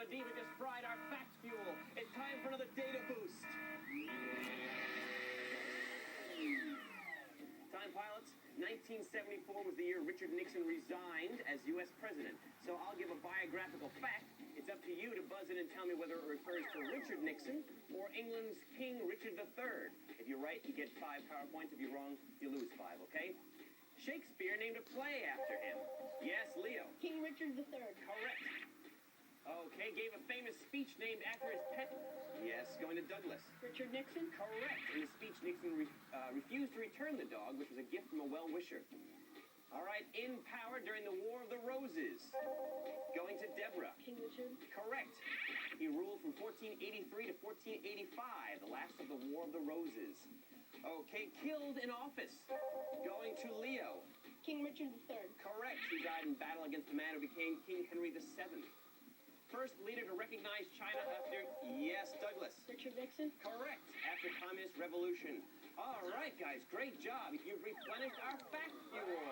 Medina just fried our fact fuel. It's time for another data boost. Time, pilots. 1974 was the year Richard Nixon resigned as U.S. president. So I'll give a biographical fact. It's up to you to buzz in and tell me whether it refers to Richard Nixon or England's King Richard III. If you're right, you get 5 power points. If you're wrong, you lose 5, okay? Shakespeare named a play after him. Yes, Leo. King Richard III. Correct. Okay, gave a famous speech named after his pet. Yes, going to Douglas. Richard Nixon. Correct. In his speech, Nixon refused to return the dog, which was a gift from a well-wisher. All right, in power during the War of the Roses. Going to Deborah. King Richard. Correct. He ruled from 1483 to 1485, the last of the War of the Roses. Okay, killed in office. Going to Leo. King Richard III. Correct. He died in battle against the man who became King Henry VII. First leader to recognize China after... Yes, Douglas. Richard Nixon. Correct. After Communist Revolution. All right, guys, great job. You've replenished our fact fuel.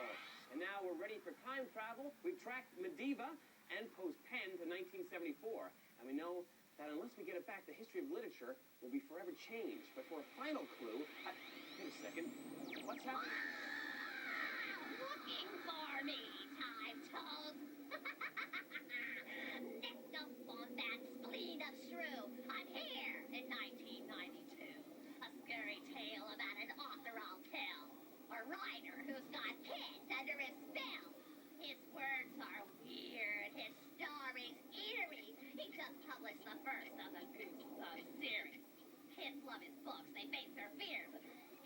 And now we're ready for time travel. We've tracked Medieval and posed pen to 1974. And we know that unless we get it back, the history of literature will be forever changed. But for a final clue... wait a second. What's happening? Looking for me, time toad. Next up on that spleen of shrew, I'm here in 1992. A scary tale about an author I'll tell. A writer who's got kids under his spell. His words are weird, his stories eerie. He just published the first of the Goosebumps series. Kids love his books, they face their fears.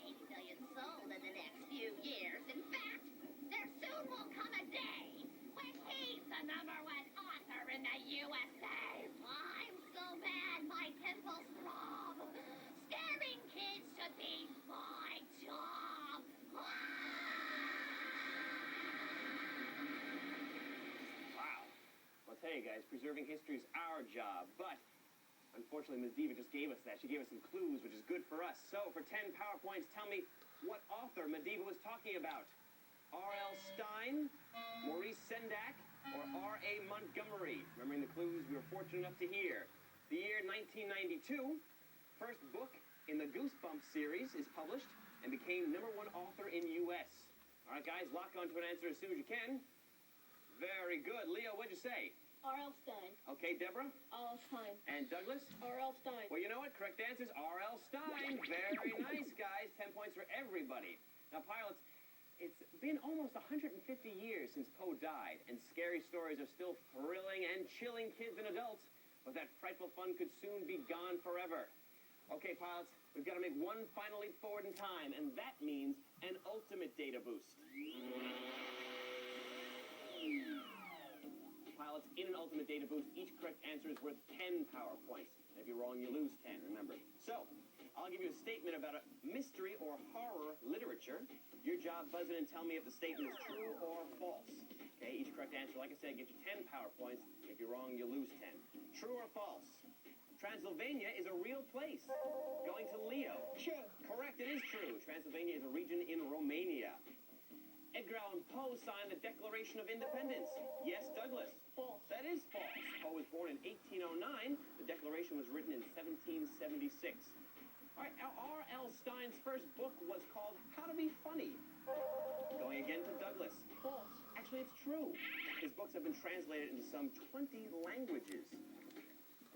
80 million sold in the next few years. In fact, there soon will come a day when he's the #1 author in the USA. I'm so mad my temples throb. Scaring kids should be my job. Wow. I'll tell you guys, preserving history is our job, but unfortunately, Ms. Diva just gave us that. She gave us some clues, which is good for us. So, for 10 PowerPoints, tell me what author Medieval was talking about. R.L. Stein, Maurice Sendak, or R.A. Montgomery. Remembering the clues we were fortunate enough to hear. The year 1992, first book in the Goosebumps series is published and became #1 author in U.S. All right, guys, lock onto an answer as soon as you can. Very good. Leo, what'd you say? R.L. Stein. Okay, Deborah? R.L. Stein. And Douglas? R.L. Stein. Well, you know what? Correct answer is R.L. Stein. Very nice, guys. 10 points for everybody. Now, pilots, it's been almost 150 years since Poe died, and scary stories are still thrilling and chilling kids and adults, but that frightful fun could soon be gone forever. Okay, pilots, we've got to make one final leap forward in time, and that means an ultimate data boost. Pilots, in an ultimate data boost, each correct answer is worth 10 power points. And if you're wrong, you lose 10, remember. So, I'll give you a statement about a mystery or horror literature. Your job, buzz in and tell me if the statement is true or false. Okay, each correct answer, like I said, gets you 10 power points. If you're wrong, you lose 10. True or false? Transylvania is a real place. Going to Leo. True. Correct, it is true. Transylvania is a region in Romania. Edgar Allan Poe signed the Declaration of Independence. Yes, Douglas. False. That is false. Poe was born in 1809. The Declaration was written in 1776. All right, R.L. Stein's first book was called How to Be Funny. Going again to Douglas. False. Actually, it's true. His books have been translated into some 20 languages.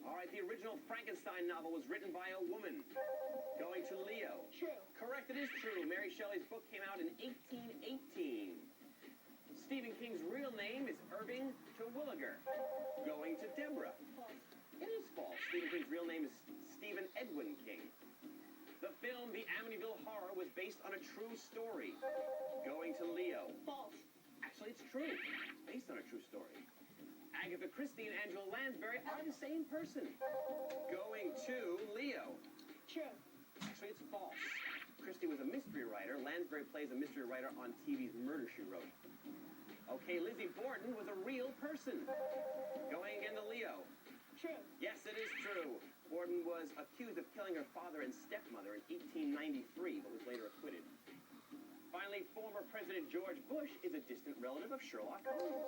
All right, the original Frankenstein novel was written by a woman. Going to Leo. True. Correct, it is true. Mary Shelley's book came out in 1818. Stephen King's real name is Irving Terwilliger. Going to Deborah. False. It is false. Stephen King's real name is Stephen Edwin King. The film The Amityville Horror was based on a true story. Going to Leo. False. Actually, it's true. It's based on a true story. Agatha Christie and Angela Lansbury are the same person. Going to Leo. True. Actually, it's false. Christie was a mystery writer. Lansbury plays a mystery writer on TV's Murder, She Wrote. Okay, Lizzie Borden was a real person. Going again to Leo. True. Yes, it is true. Borden was accused of killing her father and stepmother in 1893, but was later acquitted. Finally, former President George Bush is a distant relative of Sherlock Holmes.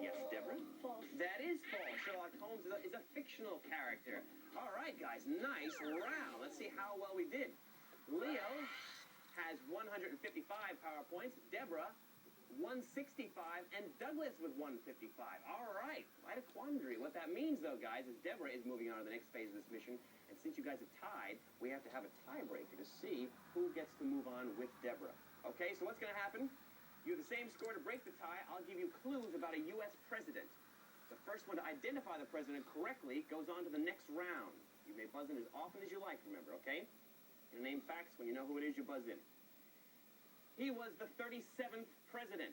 Yes, Deborah? False. That is false. Sherlock Holmes is a fictional character. All right, guys, nice round. Let's see how well we did. Leo has 155 PowerPoints, Deborah 165, and Douglas with 155. All right, quite a quandary. What that means, though, guys, is Deborah is moving on to the next phase of this mission, and since you guys have tied, we have to have a tiebreaker to see who gets to move on with Deborah. Okay, so what's going to happen? You have the same score to break the tie. I'll give you clues about a U.S. president. The first one to identify the president correctly goes on to the next round. You may buzz in as often as you like, remember, okay? You name facts. When you know who it is, you buzz in. He was the 37th president.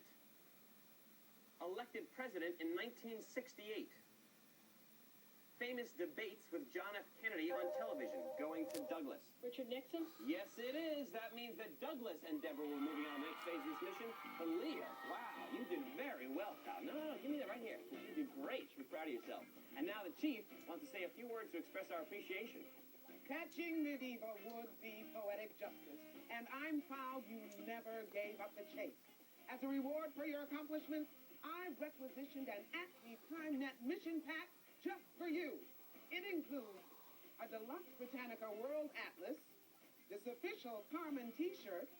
Elected president in 1968. Famous debates with John F. Kennedy on television. Going to Douglas. Richard Nixon? Yes, it is. That means that Douglas and Deborah will be moving on to the next phase of this mission. But Leo, wow, you did very well, pal. No, give me that right here. You did great. You should be proud of yourself. And now the chief wants to say a few words to express our appreciation. Catching medieval would be poetic justice, and I'm proud you never gave up the chase. As a reward for your accomplishments, I've requisitioned an Acme PrimeNet mission pack just for you. It includes a deluxe Britannica World Atlas, this official Carmen t-shirt,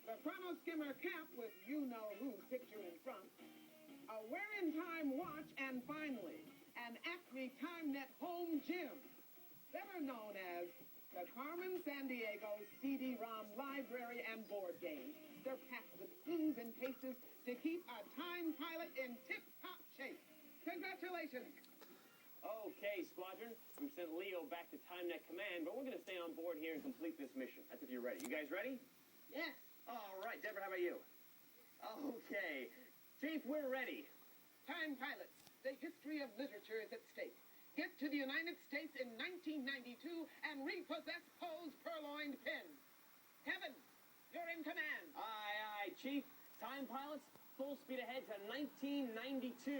the Chrono Skimmer cap with you-know-whose picture in front, a wear-in-time watch, and finally, an Acme TimeNet home gym, better known as the Carmen Sandiego CD-ROM library and board games. They're packed with clues and cases to keep a time pilot in tip-top shape. Congratulations. Okay, Squadron, we've sent Leo back to TimeNet Command, but we're going to stay on board here and complete this mission. That's if you're ready. You guys ready? Yes. All right, Deborah, how about you? Okay. Chief, we're ready. Time pilots, the history of literature is at stake. Get to the United States in 1992 and repossess Poe's purloined pen. Kevin, you're in command. Aye, Chief. Time pilots, full speed ahead to 1992.